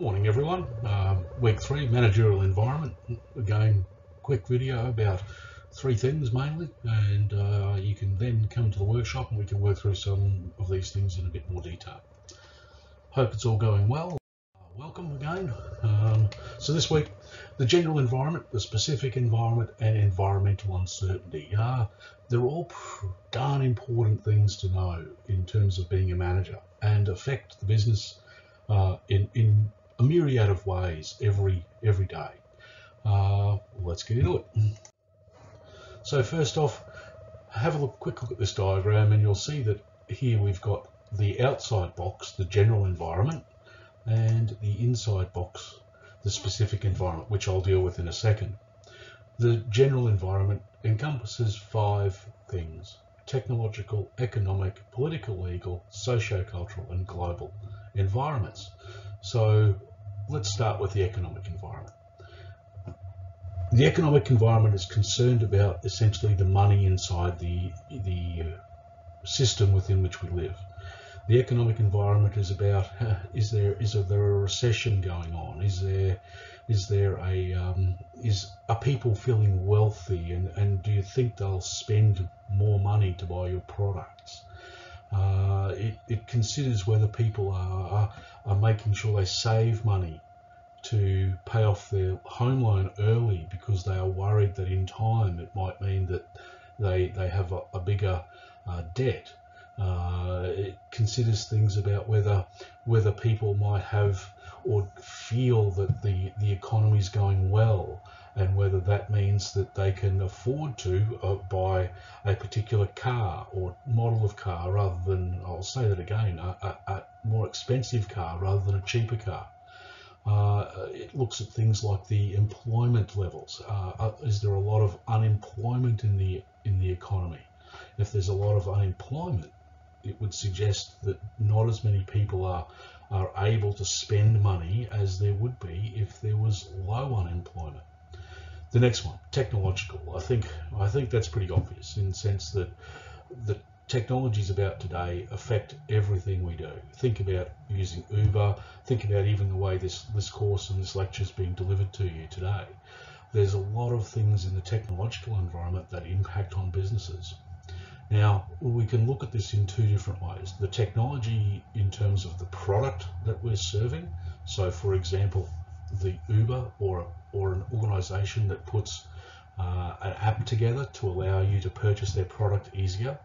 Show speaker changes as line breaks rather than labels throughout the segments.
Morning everyone. Week 3, managerial environment. Again, quick video about 3 things mainly, and you can then come to the workshop and we can work through some of these things in a bit more detail. Hope it's all going well. Welcome again. So this week, the general environment, the specific environment, and environmental uncertainty. They're all darn important things to know in terms of being a manager and affect the business in a myriad of ways every day. Let's get into it. So first off, have a quick look at this diagram and you'll see that here we've got the outside box, the general environment, and the inside box, the specific environment, which I'll deal with in a second. The general environment encompasses 5 things: technological, economic, political, legal, socio-cultural, and global environments. So let's start with the economic environment. The economic environment is concerned about essentially the money inside the system within which we live. The economic environment is about is there a recession going on? Are people feeling wealthy, and do you think they'll spend more money to buy your products? It considers whether people are making sure they save money to pay off their home loan early because they are worried that in time it might mean that they have a bigger debt. It considers things about whether people might have or feel that the economy is going well, and whether that means that they can afford to buy a particular car or model of car rather than, I'll say that again, a more expensive car rather than a cheaper car. It looks at things like the employment levels. Is there a lot of unemployment in the economy? If there's a lot of unemployment, it would suggest that not as many people are able to spend money as there would be if there was low unemployment. The next one, technological. I think that's pretty obvious in the sense that the technologies about today affect everything we do. Think about using Uber. Think about even the way this course and this lecture is being delivered to you today. There's a lot of things in the technological environment that impact on businesses. Now, we can look at this in 2 different ways. The technology in terms of the product that we're serving. So, for example, the Uber or an organization that puts an app together to allow you to purchase their product easier,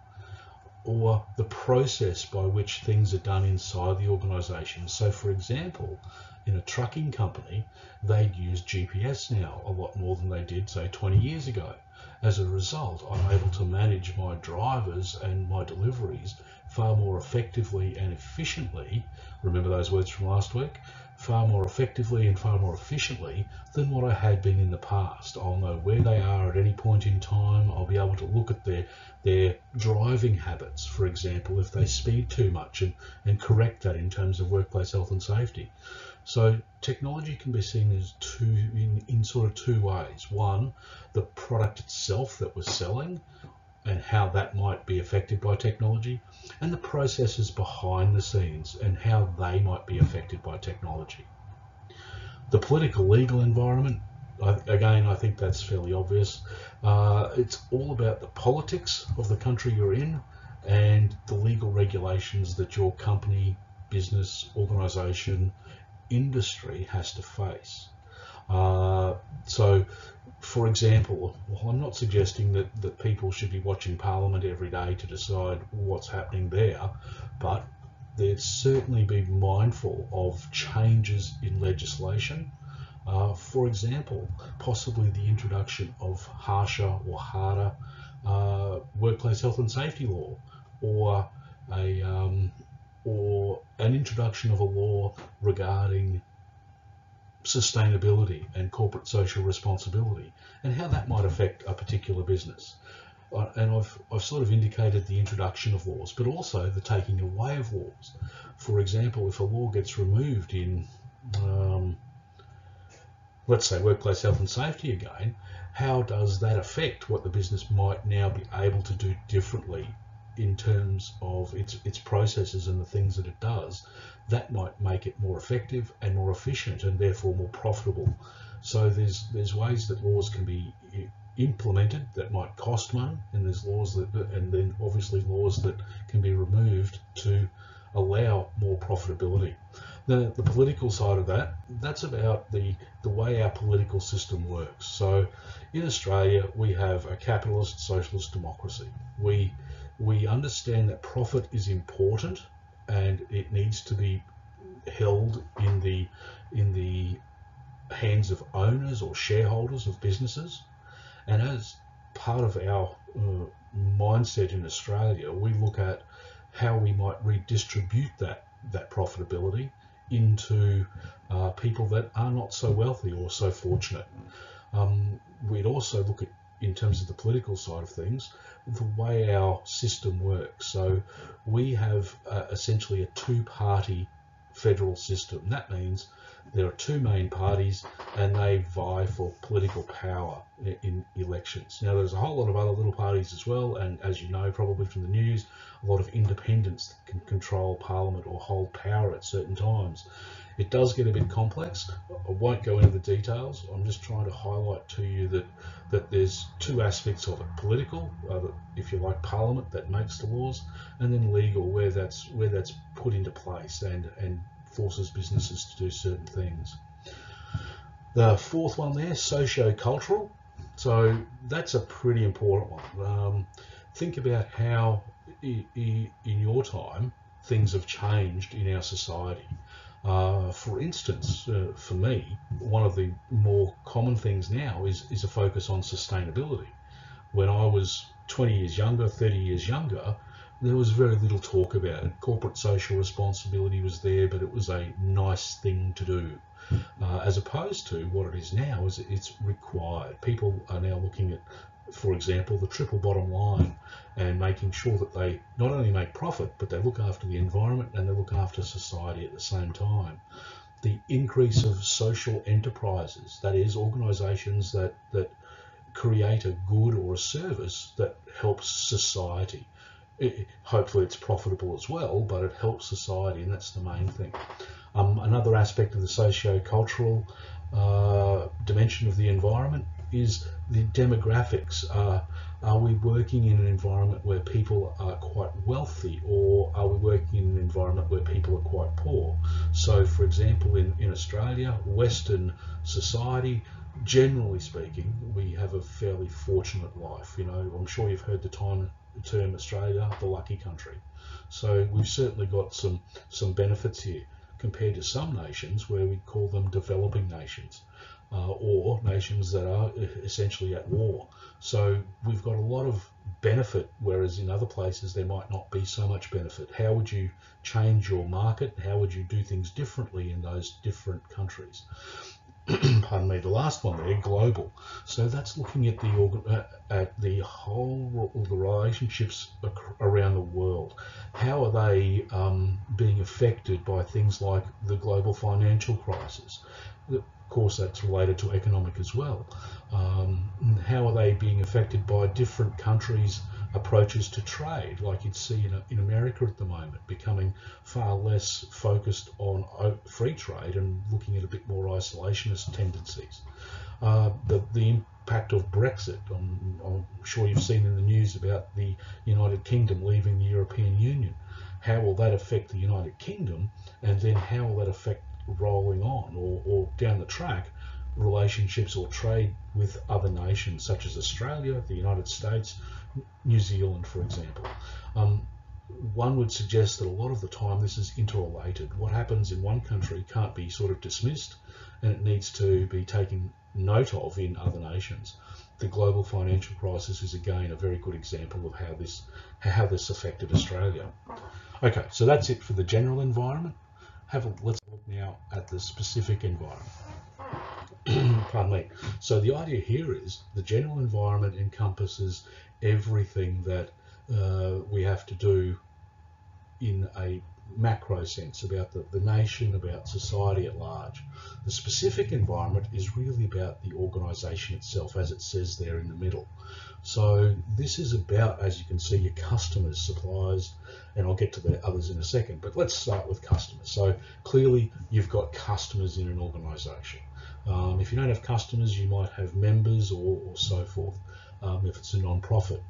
or the process by which things are done inside the organization. So, for example, in a trucking company, they'd use GPS now a lot more than they did, say, 20 years ago. As a result, I'm able to manage my drivers and my deliveries far more effectively and efficiently, remember those words from last week, far more effectively and far more efficiently than what I had been in the past. I'll know where they are at any point in time. I'll be able to look at their driving habits, for example, if they speed too much, and correct that in terms of workplace health and safety. So technology can be seen as in sort of 2 ways. One, the product itself that we're selling and how that might be affected by technology, and the processes behind the scenes and how they might be affected by technology. The political legal environment, again, I think that's fairly obvious. It's all about the politics of the country you're in and the legal regulations that your company, business, organization, industry has to face. So, for example, well, I'm not suggesting that people should be watching Parliament every day to decide what's happening there, but they'd certainly be mindful of changes in legislation. For example, possibly the introduction of harsher or harder workplace health and safety law, or an introduction of a law regarding sustainability and corporate social responsibility, and how that might affect a particular business. And I've sort of indicated the introduction of laws, but also the taking away of laws. For example, if a law gets removed in, let's say, workplace health and safety again, how does that affect what the business might now be able to do differently in terms of its processes and the things that it does, that might make it more effective and more efficient and therefore more profitable. So there's ways that laws can be implemented that might cost money, and there's laws that, and then obviously laws that can be removed to allow more profitability. The political side of that's about the way our political system works. So in Australia, we have a capitalist socialist democracy. We understand that profit is important and it needs to be held in the hands of owners or shareholders of businesses. And as part of our mindset in Australia, we look at how we might redistribute that profitability into people that are not so wealthy or so fortunate. We'd also look at, in terms of the political side of things, the way our system works. So we have essentially a two-party federal system. That means there are two main parties and they vie for political power in elections. Now there's a whole lot of other little parties as well, and as you know probably from the news, a lot of independents that can control parliament or hold power at certain times. It does get a bit complex. I won't go into the details. I'm just trying to highlight to you that there's two aspects of it: political, if you like, parliament that makes the laws, and then legal, where that's put into place and forces businesses to do certain things. The fourth one there, socio-cultural. So that's a pretty important one. Think about how in your time things have changed in our society. For instance, for me, one of the more common things now is a focus on sustainability. When I was 20 years younger, 30 years younger, there was very little talk about it. Corporate social responsibility was there, but it was a nice thing to do. As opposed to what it is now, is it's required. People are now looking at, for example, the triple bottom line and making sure that they not only make profit, but they look after the environment and they look after society at the same time. The increase of social enterprises, that is, organisations that create a good or a service that helps society. Hopefully it's profitable as well, but it helps society, and that's the main thing. Another aspect of the socio-cultural dimension of the environment is the demographics. Are we working in an environment where people are quite wealthy, or are we working in an environment where people are quite poor? So for example, in Australia, Western society, generally speaking, we have a fairly fortunate life. You know, I'm sure you've heard the term Australia, the lucky country. So we've certainly got some benefits here compared to some nations where we call them developing nations, or nations that are essentially at war. So we've got a lot of benefit, whereas in other places there might not be so much benefit. How would you change your market? How would you do things differently in those different countries? Pardon me, the last one there, global. So that's looking at the whole the relationships around the world. How are they being affected by things like the global financial crisis? Of course, that's related to economic as well. How are they being affected by different countries' approaches to trade, like you'd see in America at the moment, becoming far less focused on free trade and looking at a bit more isolationist tendencies. The impact of Brexit, I'm sure you've seen in the news about the United Kingdom leaving the European Union. How will that affect the United Kingdom, and then how will that affect rolling on or down the track relationships or trade with other nations such as Australia, the United States, New Zealand, for example. One would suggest that a lot of the time this is interrelated. What happens in one country can't be sort of dismissed, and it needs to be taken note of in other nations. The global financial crisis is again a very good example of how this affected Australia. Okay, so that's it for the general environment. Let's look now at the specific environment. Pardon me. So the idea here is the general environment encompasses everything that we have to do in a macro sense, about the nation, about society at large. The specific environment is really about the organisation itself, as it says there in the middle. So this is about, as you can see, your customers, suppliers, and I'll get to the others in a second, but let's start with customers. So clearly you've got customers in an organisation. If you don't have customers, you might have members or so forth, if it's a non-profit.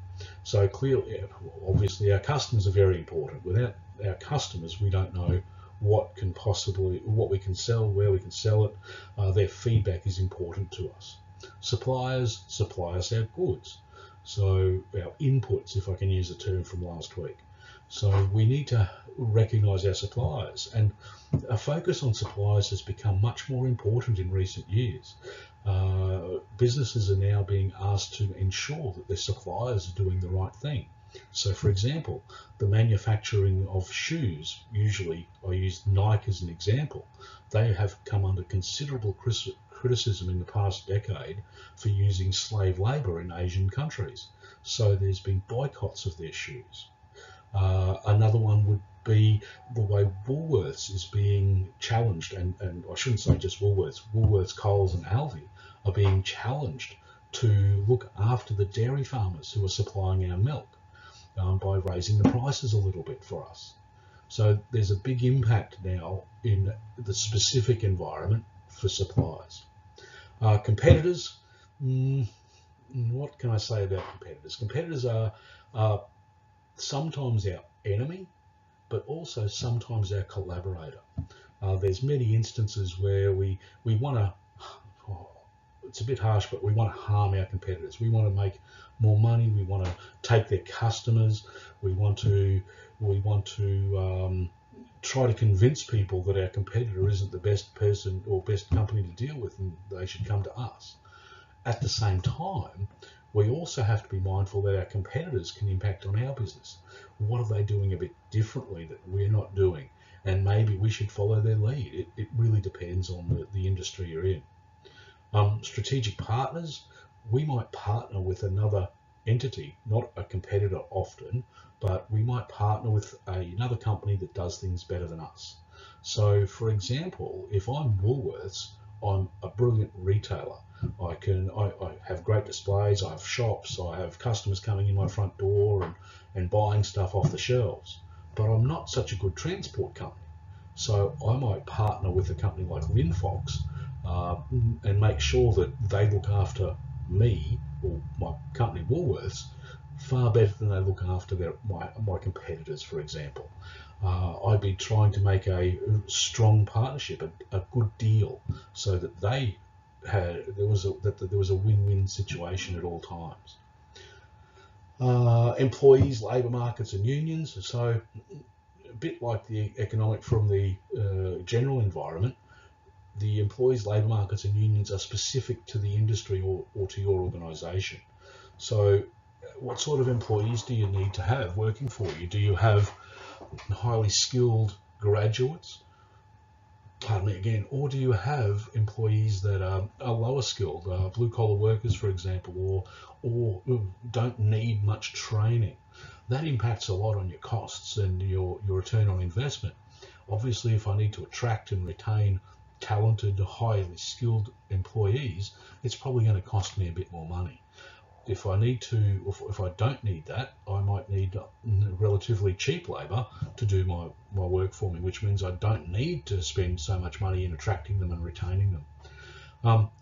So clearly, obviously our customers are very important. Without our customers, we don't know what we can sell, where we can sell it. Their feedback is important to us. Suppliers supply us our goods. So our inputs, if I can use the term from last week. So we need to recognise our suppliers, and a focus on suppliers has become much more important in recent years. Businesses are now being asked to ensure that their suppliers are doing the right thing. So for example, the manufacturing of shoes, usually I use Nike as an example, they have come under considerable criticism in the past decade for using slave labour in Asian countries. So there's been boycotts of their shoes. Another one would be the way Woolworths is being challenged, and I shouldn't say just Woolworths, Coles and Aldi are being challenged to look after the dairy farmers who are supplying our milk by raising the prices a little bit for us. So there's a big impact now in the specific environment for suppliers. Competitors, what can I say about competitors? Competitors are sometimes our enemy, but also sometimes our collaborator. There's many instances where we want to, it's a bit harsh, but we want to harm our competitors. We want to make more money. We want to take their customers. We want to try to convince people that our competitor isn't the best person or best company to deal with, and they should come to us. At the same time, we also have to be mindful that our competitors can impact on our business. What are they doing a bit differently that we're not doing? And maybe we should follow their lead. It really depends on the industry you're in. Strategic partners, we might partner with another entity, not a competitor often, but we might partner with another company that does things better than us. So for example, if I'm Woolworths, I'm a brilliant retailer. I have great displays, I have shops, I have customers coming in my front door and buying stuff off the shelves, but I'm not such a good transport company. So I might partner with a company like Linfox and make sure that they look after me or my company Woolworths far better than they look after my competitors, for example. I'd be trying to make a strong partnership, a good deal, so that there was a win-win situation at all times. Employees, labour markets and unions. So a bit like the economic from the general environment, the employees, labour markets and unions are specific to the industry or to your organisation. So what sort of employees do you need to have working for you? Do you have highly skilled graduates, pardon me again, or do you have employees that are lower skilled, blue collar workers, for example, or don't need much training? That impacts a lot on your costs and your return on investment. Obviously, if I need to attract and retain talented, highly skilled employees, it's probably going to cost me a bit more money. If I don't need that, I might need relatively cheap labour to do my work for me, which means I don't need to spend so much money in attracting them and retaining them.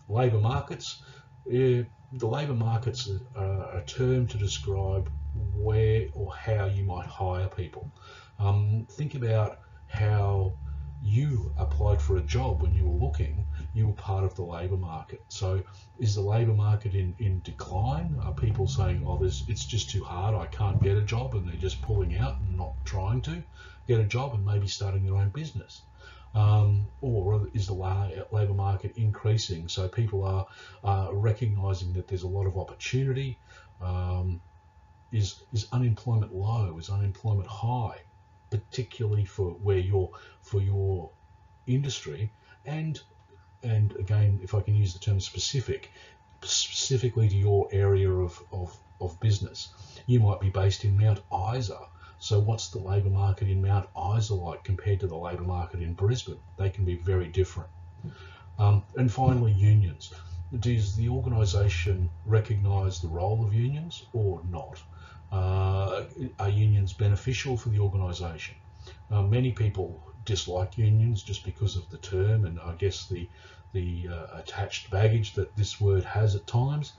Labour markets. The labour markets are a term to describe where or how you might hire people. Think about how you applied for a job when you were looking. You were part of the labour market. So is the labour market in decline? Are people saying, oh, it's just too hard, I can't get a job, and they're just pulling out and not trying to get a job and maybe starting their own business? Or is the labour market increasing? So people are recognising that there's a lot of opportunity. Is unemployment low? Is unemployment high? Particularly for your industry, and again, if I can use the term specifically to your area of business. You might be based in Mount Isa, So what's the labour market in Mount Isa like compared to the labour market in Brisbane? They can be very different. And finally, unions. Does the organisation recognise the role of unions or not? Are unions beneficial for the organisation? Many people dislike unions just because of the term and I guess the attached baggage that this word has at times.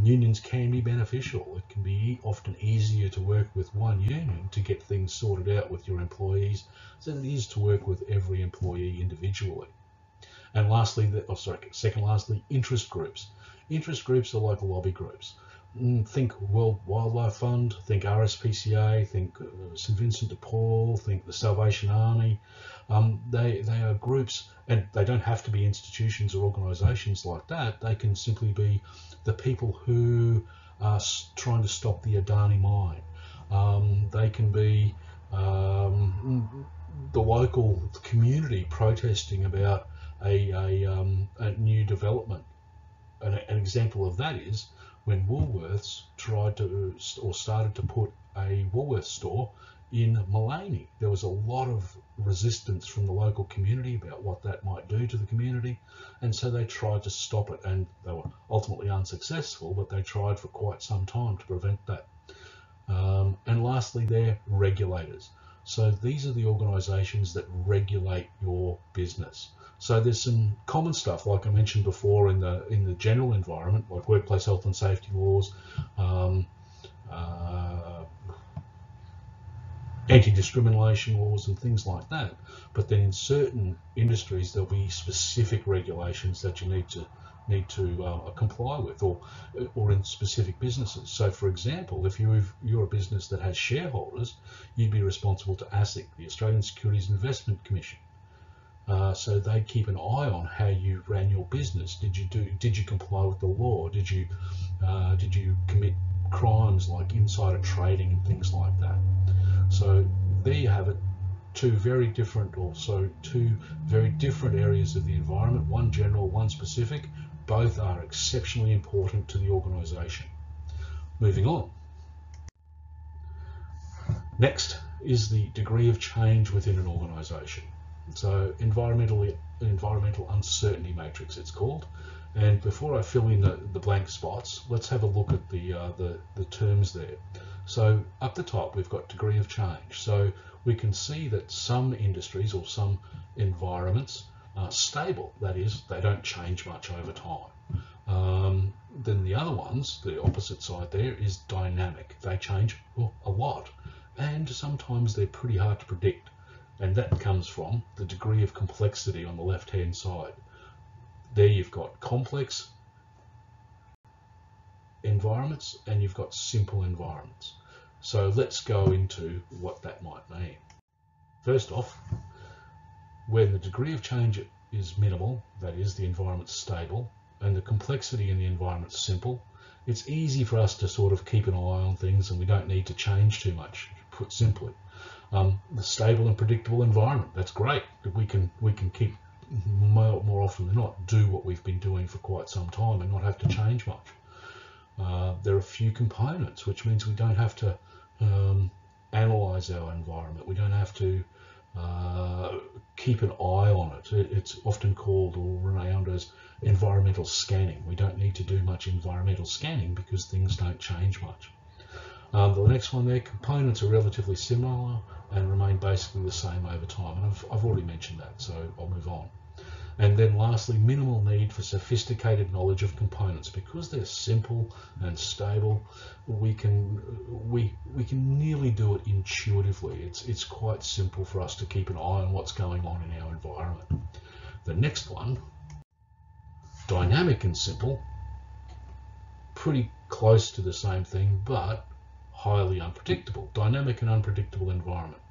Unions can be beneficial. It can be often easier to work with one union to get things sorted out with your employees than it is to work with every employee individually. And lastly, lastly, interest groups. Interest groups are like lobby groups. Think World Wildlife Fund, think RSPCA, think St Vincent de Paul, think the Salvation Army. They are groups, and they don't have to be institutions or organisations like that. They can simply be the people who are trying to stop the Adani mine. They can be the local community protesting about a new development. An example of that is when Woolworths started to put a Woolworths store in Maleny. There was a lot of resistance from the local community about what that might do to the community, and so they tried to stop it, and they were ultimately unsuccessful, but they tried for quite some time to prevent that. And lastly, they're regulators. So these are the organisations that regulate your business. So there's some common stuff, like I mentioned before, in the general environment, like workplace health and safety laws, anti-discrimination laws and things like that. But then in certain industries, there'll be specific regulations that you need to comply with, or in specific businesses. So for example, if you're a business that has shareholders, you'd be responsible to ASIC, the Australian Securities and Investment Commission. So they keep an eye on how you ran your business. Did you comply with the law? Did you commit crimes like insider trading and things like that? So there you have it. Two very different areas of the environment, one general, one specific. Both are exceptionally important to the organisation. Moving on. Next is the degree of change within an organisation. So environmental uncertainty matrix, it's called. And before I fill in the blank spots, let's have a look at the terms there. So up the top, we've got degree of change. So we can see that some industries or some environments are stable. That is, they don't change much over time. Then the other ones, the opposite side there, is dynamic. They change a lot, and sometimes they're pretty hard to predict. And that comes from the degree of complexity on the left-hand side. There you've got complex environments and you've got simple environments. So let's go into what that might mean. First off, when the degree of change is minimal, that is, the environment's stable, and the complexity in the environment's simple, it's easy for us to sort of keep an eye on things and we don't need to change too much, put simply. The stable and predictable environment, that's great. We can keep more often than not do what we've been doing for quite some time and not have to change much. There are few components, which means we don't have to analyze our environment. We don't have to keep an eye on it. It's often called or renowned as environmental scanning. We don't need to do much environmental scanning because things don't change much. The next one there, components are relatively similar and remain basically the same over time. And I've already mentioned that, so I'll move on. And then lastly, minimal need for sophisticated knowledge of components. Because they're simple and stable, we can nearly do it intuitively. It's quite simple for us to keep an eye on what's going on in our environment. The next one, dynamic and simple, pretty close to the same thing, but highly unpredictable. Dynamic and unpredictable environment.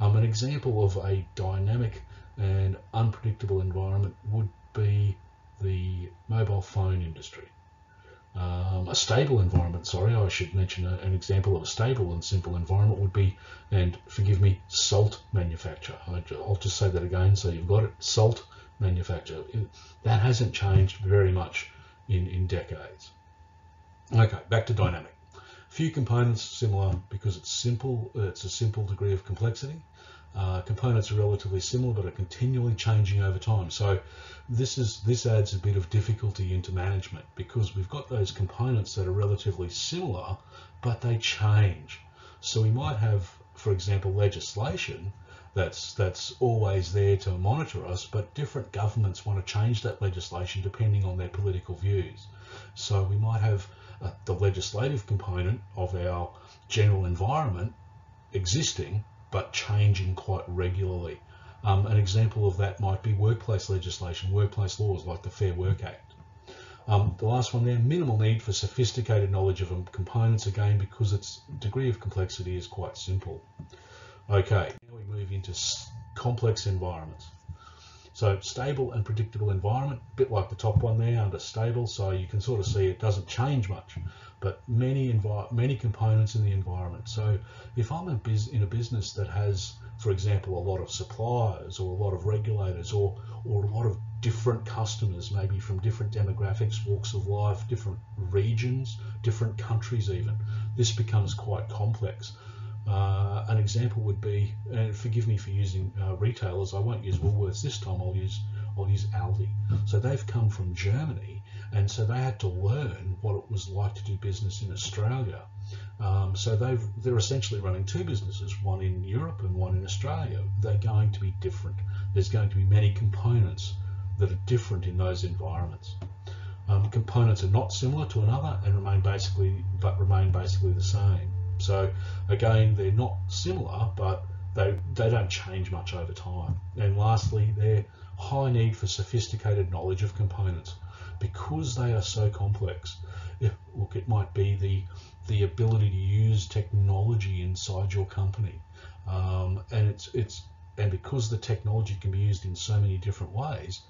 An example of a dynamic and unpredictable environment would be the mobile phone industry. A stable environment, I should mention an example of a stable and simple environment would be, and forgive me, salt manufacture. I'll just say that again so you've got it, salt manufacture. That hasn't changed very much in decades. Okay, back to dynamic. Few components similar because it's simple. It's a simple degree of complexity. Components are relatively similar but are continually changing over time. So this adds a bit of difficulty into management because we've got those components that are relatively similar but they change. So we might have, for example, legislation that's always there to monitor us, but different governments want to change that legislation depending on their political views. So we might have the legislative component of our general environment existing but changing quite regularly. An example of that might be workplace legislation, workplace laws like the Fair Work Act. The last one there, minimal need for sophisticated knowledge of components, again because its degree of complexity is quite simple. Okay, now we move into complex environments. So stable and predictable environment, a bit like the top one there under stable, so you can sort of see it doesn't change much, but many components in the environment. So if I'm in a business that has, for example, a lot of suppliers or a lot of regulators or a lot of different customers, maybe from different demographics, walks of life, different regions, different countries even, this becomes quite complex. An example would be, and forgive me for using retailers, I won't use Woolworths this time, I'll use Aldi. So they've come from Germany, and so they had to learn what it was like to do business in Australia. So they're essentially running two businesses, one in Europe and one in Australia. They're going to be different. There's going to be many components that are different in those environments. Components are not similar to another and remain basically the same. So again, they're not similar, but they don't change much over time. And lastly, they're high need for sophisticated knowledge of components because they are so complex. Look, it might be the ability to use technology inside your company, and because the technology can be used in so many different ways,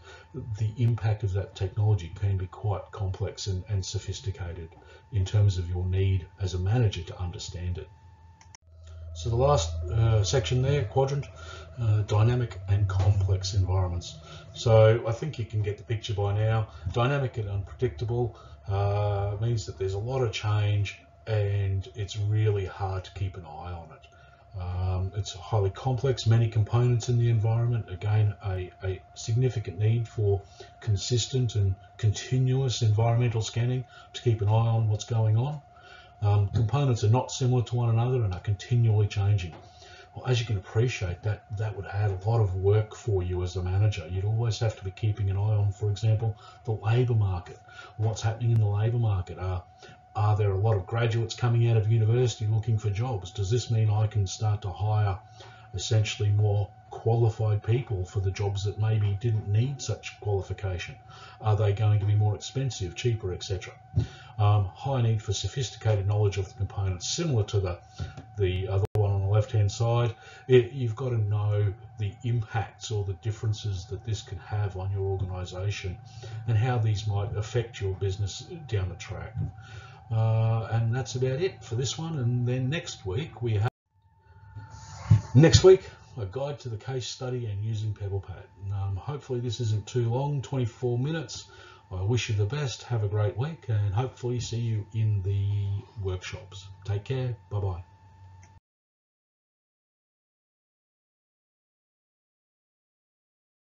the impact of that technology can be quite complex and sophisticated in terms of your need as a manager to understand it. So the last section there, quadrant, dynamic and complex environments. So I think you can get the picture by now. Dynamic and unpredictable means that there's a lot of change and it's really hard to keep an eye on it. It's highly complex, many components in the environment, again a significant need for consistent and continuous environmental scanning to keep an eye on what's going on. Components are not similar to one another and are continually changing. Well, as you can appreciate, that would add a lot of work for you as a manager. You'd always have to be keeping an eye on, for example, the labour market. What's happening in the labour market? Are there a lot of graduates coming out of university looking for jobs? Does this mean I can start to hire essentially more qualified people for the jobs that maybe didn't need such qualification? Are they going to be more expensive, cheaper, etc.? High need for sophisticated knowledge of the components, similar to the other one on the left-hand side. You've got to know the impacts or the differences that this can have on your organisation and how these might affect your business down the track. And that's about it for this one. And then next week we have a guide to the case study and using PebblePad. Hopefully this isn't too long, 24 minutes. I wish you the best. Have a great week and hopefully see you in the workshops. Take care. Bye bye.